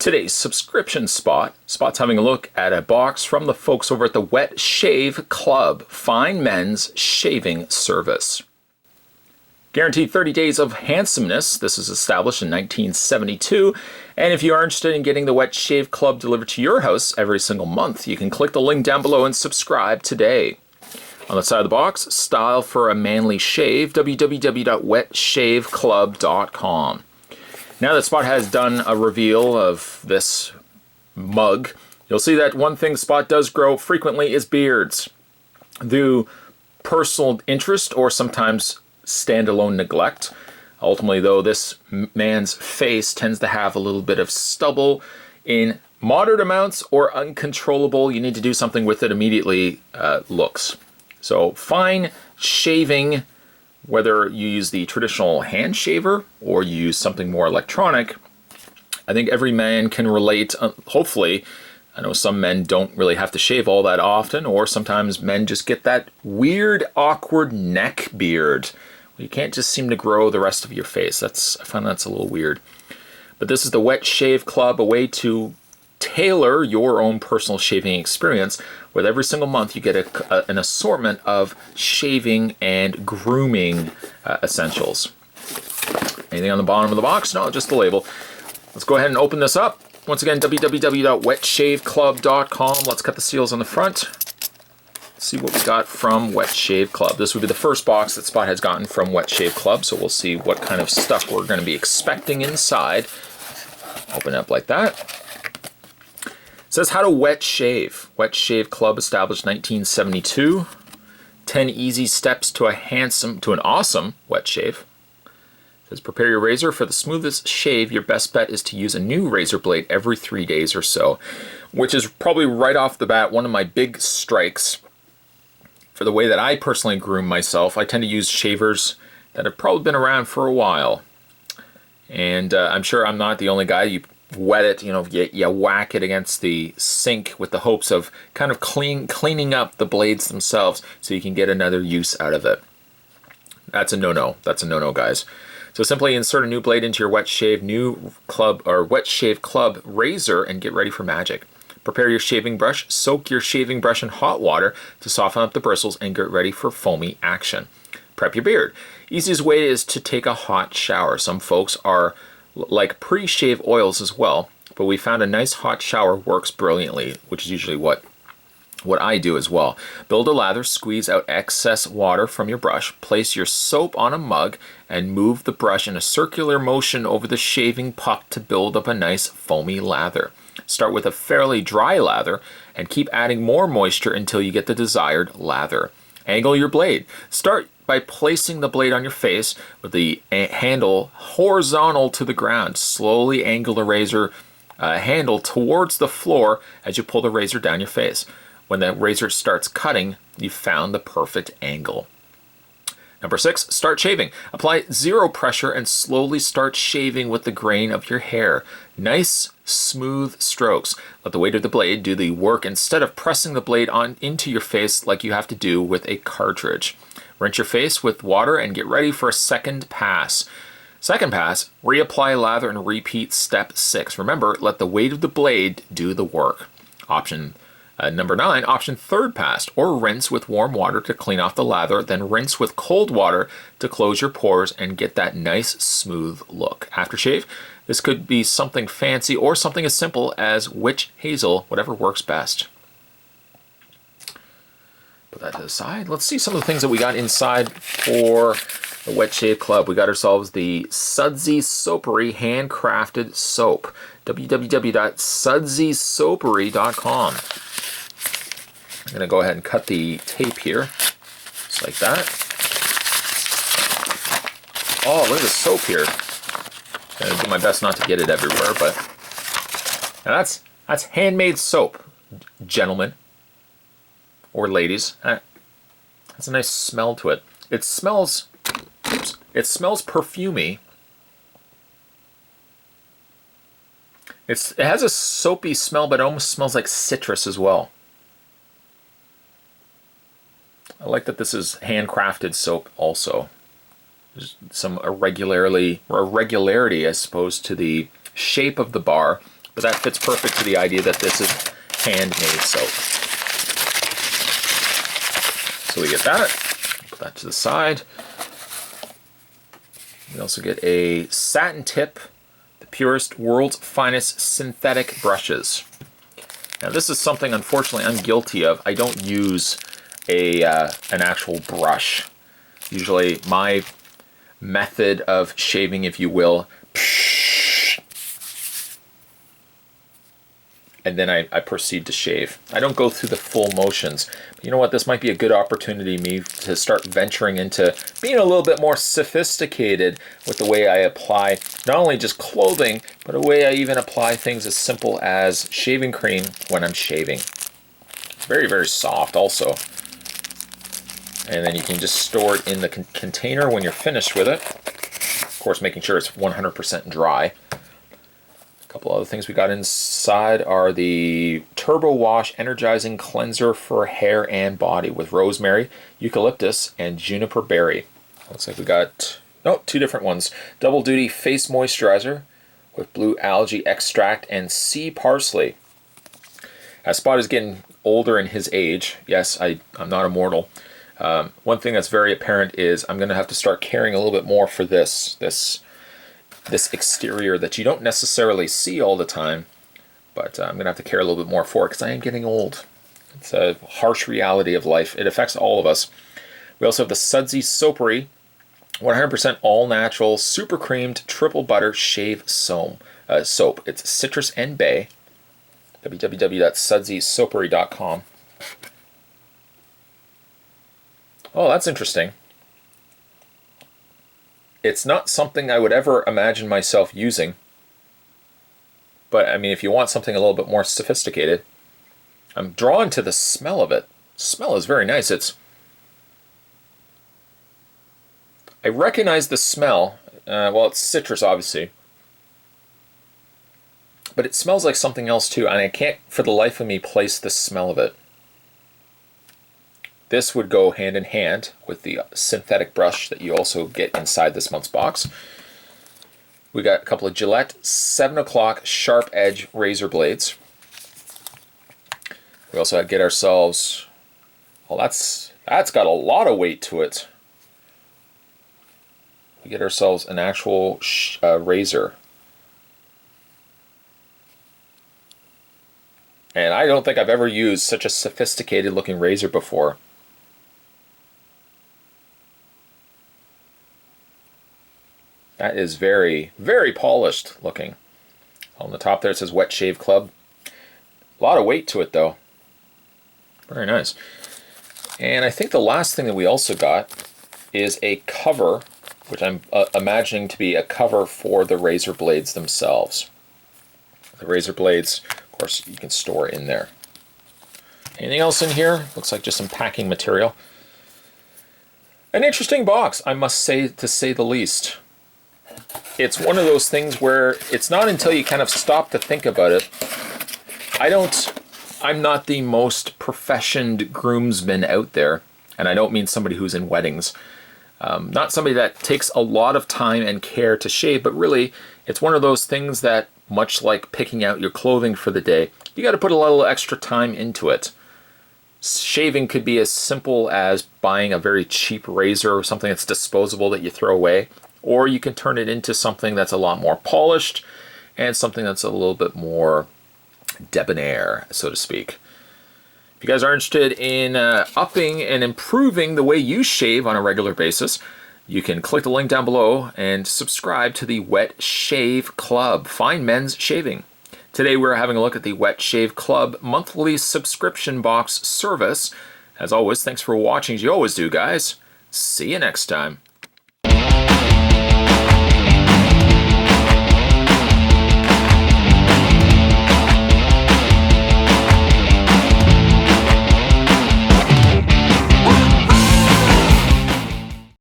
Today's subscription Spot's having a look at a box from the folks over at the Wet Shave Club, fine men's shaving service. Guaranteed 30 days of handsomeness. This was established in 1972. And if you are interested in getting the Wet Shave Club delivered to your house every single month, you can click the link down below and subscribe today. On the side of the box, style for a manly shave, www.wetshaveclub.com. Now that Spot has done a reveal of this mug, you'll see that one thing Spot does grow frequently is beards. Through personal interest or sometimes standalone neglect. Ultimately, though, this man's face tends to have a little bit of stubble in moderate amounts or uncontrollable. You need to do something with it immediately looks. So fine shaving, whether you use the traditional hand shaver or you use something more electronic, I think every man can relate, hopefully. I know some men don't really have to shave all that often, or sometimes men just get that weird, awkward neck beard. You can't just seem to grow the rest of your face. I find that's a little weird. But this is the Wet Shave Club, a way to tailor your own personal shaving experience, where every single month you get an assortment of shaving and grooming essentials. Anything on the bottom of the box? No, just the label. Let's go ahead and open this up. Once again, www.wetshaveclub.com. Let's cut the seals on the front. Let's see what we got from Wet Shave Club. This would be the first box that Spot has gotten from Wet Shave Club, so we'll see what kind of stuff we're going to be expecting inside. Open it up like that. It says how to wet shave. Wet Shave Club established 1972. 10 easy steps to an awesome wet shave. It says prepare your razor for the smoothest shave. Your best bet is to use a new razor blade every 3 days or so, which is probably right off the bat one of my big strikes for the way that I personally groom myself. I tend to use shavers that have probably been around for a while. And I'm sure I'm not the only guy. You wet it, you whack it against the sink with the hopes of kind of cleaning up the blades themselves so you can get another use out of it. That's a no-no. That's a no-no, guys. So simply insert a new blade into your Wet Shave Club razor and get ready for magic. Prepare your shaving brush, soak your shaving brush in hot water to soften up the bristles and get ready for foamy action. Prep your beard. Easiest way is to take a hot shower. Some folks are like pre-shave oils as well, but we found a nice hot shower works brilliantly, which is usually what I do as well. Build a lather, squeeze out excess water from your brush, place your soap on a mug, and move the brush in a circular motion over the shaving puck to build up a nice foamy lather. Start with a fairly dry lather and keep adding more moisture until you get the desired lather. Angle your blade. Start by placing the blade on your face with the handle horizontal to the ground. Slowly angle the razor handle towards the floor as you pull the razor down your face. When the razor starts cutting, you've found the perfect angle. Number 6, start shaving. Apply zero pressure and slowly start shaving with the grain of your hair. Nice, smooth strokes. Let the weight of the blade do the work instead of pressing the blade on into your face like you have to do with a cartridge. Rinse your face with water and get ready for a second pass. Second pass, reapply lather and repeat step 6. Remember, let the weight of the blade do the work. Number 9, option third pass, or rinse with warm water to clean off the lather, then rinse with cold water to close your pores and get that nice smooth look. Aftershave, this could be something fancy or something as simple as witch hazel, whatever works best. Put that to the side. Let's see some of the things that we got inside for the Wet Shave Club. We got ourselves the Sudsy Soapery handcrafted soap. www.sudsysoapery.com. I'm going to go ahead and cut the tape here, just like that. Oh, look at the soap here. I'm going to do my best not to get it everywhere, but now that's handmade soap, gentlemen or ladies. That's a nice smell to it. It smells perfumey. It has a soapy smell, but it almost smells like citrus as well. I like that this is handcrafted soap also. There's some irregularity, I suppose, to the shape of the bar. but that fits perfect to the idea that this is handmade soap. So we get that, put that to the side. We also get a satin tip, the purest, world's finest synthetic brushes. Now this is something, unfortunately, I'm guilty of. I don't use an actual brush. Usually my method of shaving, if you will, and then I proceed to shave. I don't go through the full motions. But you know what? This might be a good opportunity me to start venturing into being a little bit more sophisticated with the way I apply not only just clothing, but the way I even apply things as simple as shaving cream when I'm shaving. Very, very soft also. And then you can just store it in the container when you're finished with it. Of course, making sure it's 100% dry. A couple other things we got inside are the Turbo Wash Energizing Cleanser for hair and body with rosemary, eucalyptus, and juniper berry. Looks like we got, no, 2 different ones. Double duty face moisturizer with blue algae extract and sea parsley. As Spot is getting older in his age, yes, I'm not immortal. One thing that's very apparent is I'm going to have to start caring a little bit more for this exterior that you don't necessarily see all the time, but I'm going to have to care a little bit more for it because I am getting old. It's a harsh reality of life. It affects all of us. We also have the Sudsy Soapery 100% all-natural, super creamed, triple butter shave soap. It's citrus and bay. www.sudsyssoapery.com. Oh, that's interesting. It's not something I would ever imagine myself using. But, I mean, if you want something a little bit more sophisticated, I'm drawn to the smell of it. The smell is very nice. I recognize the smell. Well, it's citrus, obviously. But it smells like something else, too, and I can't, for the life of me, place the smell of it. This would go hand in hand with the synthetic brush that you also get inside this month's box. We got a couple of Gillette 7 o'clock sharp edge razor blades. We also get ourselves, well, that's got a lot of weight to it. We get ourselves an actual razor. And I don't think I've ever used such a sophisticated looking razor before. That is very, very polished looking. On the top there it says Wet Shave Club. A lot of weight to it though. Very nice. And I think the last thing that we also got is a cover, which I'm imagining to be a cover for the razor blades themselves. The razor blades, of course, you can store in there. Anything else in here? Looks like just some packing material. An interesting box, I must say, to say the least. It's one of those things where it's not until you kind of stop to think about it. I'm not the most professioned groomsman out there, and I don't mean somebody who's in weddings. Not somebody that takes a lot of time and care to shave, but really it's one of those things that, much like picking out your clothing for the day, you got to put a little extra time into it. Shaving could be as simple as buying a very cheap razor or something that's disposable that you throw away, or you can turn it into something that's a lot more polished and something that's a little bit more debonair, so to speak. If you guys are interested in upping and improving the way you shave on a regular basis, you can click the link down below and subscribe to the Wet Shave Club. Fine men's shaving. Today we're having a look at the Wet Shave Club monthly subscription box service. As always, thanks for watching as you always do, guys. See you next time.